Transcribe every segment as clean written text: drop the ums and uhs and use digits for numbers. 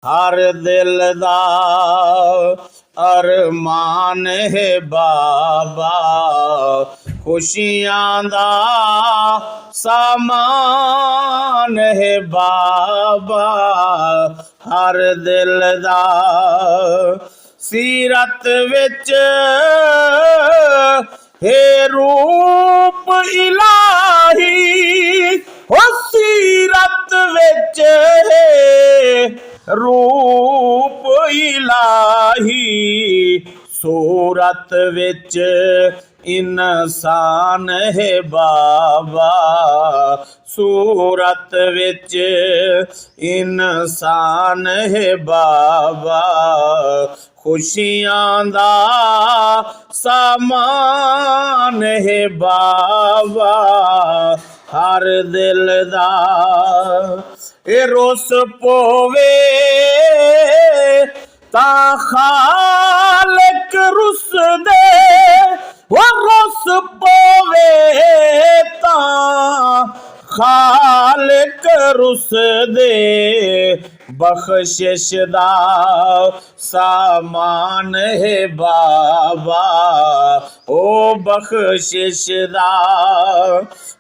हर दिल दा अरमान है बाबा, खुशियां दा सामान है बाबा। हर दिल दा सीरत विच हे रूप इलाही, हो सीरत विच है रूप इलाही, सूरत विच इंसान है बाबा, सूरत विच इंसान है बाबा। खुशियां दा सामान है बाबा, हर दिल दा ए रोस पोवे ता खालिक रुस दे, वो रोस पोवे ता खालिक रुस दे। बख्शिश दा सामान है बाबा, ओ बख्शिश दा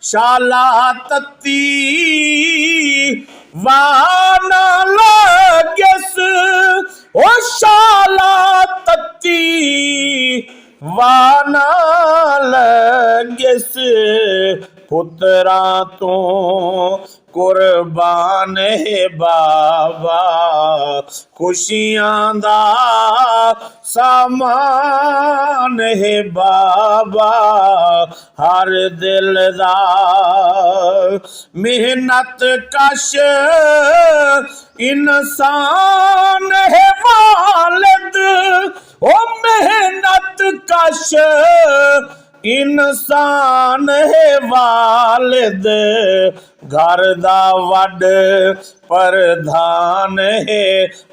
शाला तत्ती वाना लगस, ओ शाला तत्ती वाना लगस। पुत्रा तो कुर्बान है बाबा, खुशियां दा सामान है बाबा, हर दिल दा मेहनत कश इंसान है वालिद, ओ मेहनत कश इंसान है वालिद। घर दा वड प्रधान है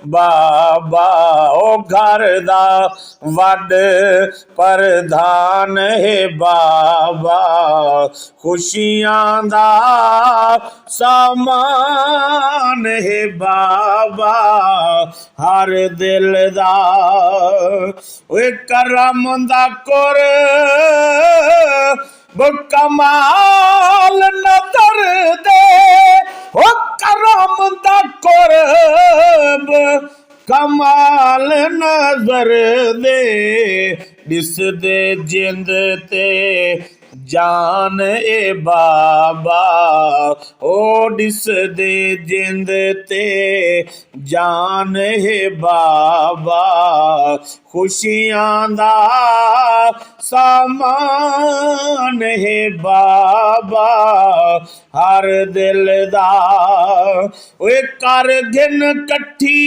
बाबा, ओ घर दा वड प्रधान है बाबा। खुशियां दा सामान है बाबा, हर दिल दा ओए करम दा कुर कमाल नजर दे, ओ करम दा कुरब कमाल नजर दे। दिस दे जिंद ते जान ए बाबा, ओ दिस दे जिंद ते जान है बाबा। खुशियां दा सामान है बाबा, हर दिल दा ओए कर गिन कट्ठी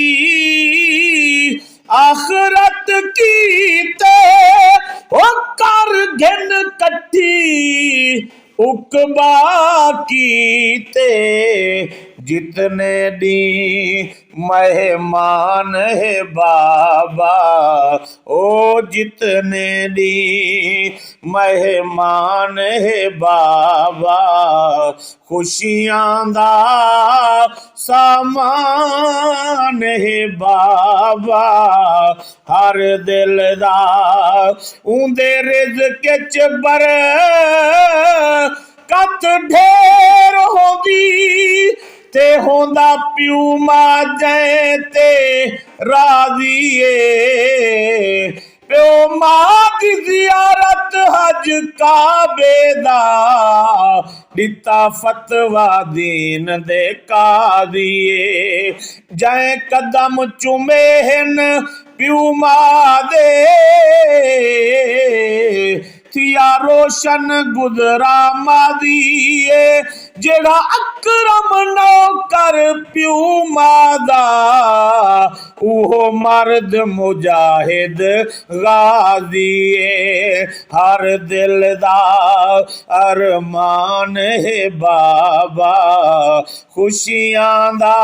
आखरत कीते, ओ कर गिन कट्ठी उकबा कीते। जितने दी मेहमान है बाबा, ओ जितने दी मेहमान है बाबा। खुशियां दा सामान है बाबा, हर दिल दा उंदे रिज़्क़ च बरकत ढेर होंदी, ते होंदा प्यू मां ते राज़ी ए। प्यो मां दी ज़ियारत हज काबे दा, दिता फतवा दीन दे काज़ी ए। जै कदम चुमे हिन प्यू मां दे, थिया रोशन गुजरा मादी ए। जेड़ा अकरम नौकर प्यू मादा, उहो मर्द मुजाहिद गाजी ए। हर दिल दा अरमान है बाबा, खुशियां दा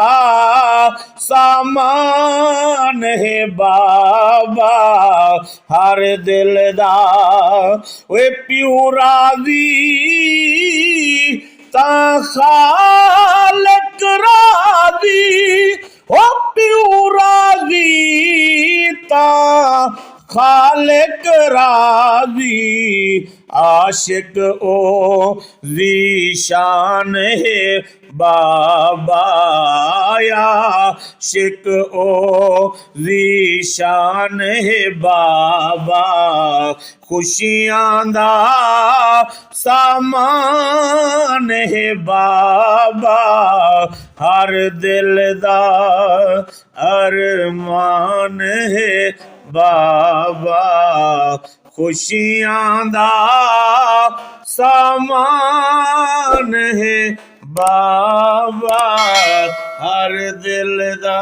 सामान है बाबा, हर दिल दा वे प्यू राजी ता खालिक राजी, ओ प्यू राजी तां खालिक राजी, आशिक ओ ज़ीशान है बाबा, आशिक ओ ज़ीशान है बाबा, खुशियां दा सामान है बाबा, हर दिल दा अरमान है बाबा, खुशियां दा सामान है बाबा, हर दिल दा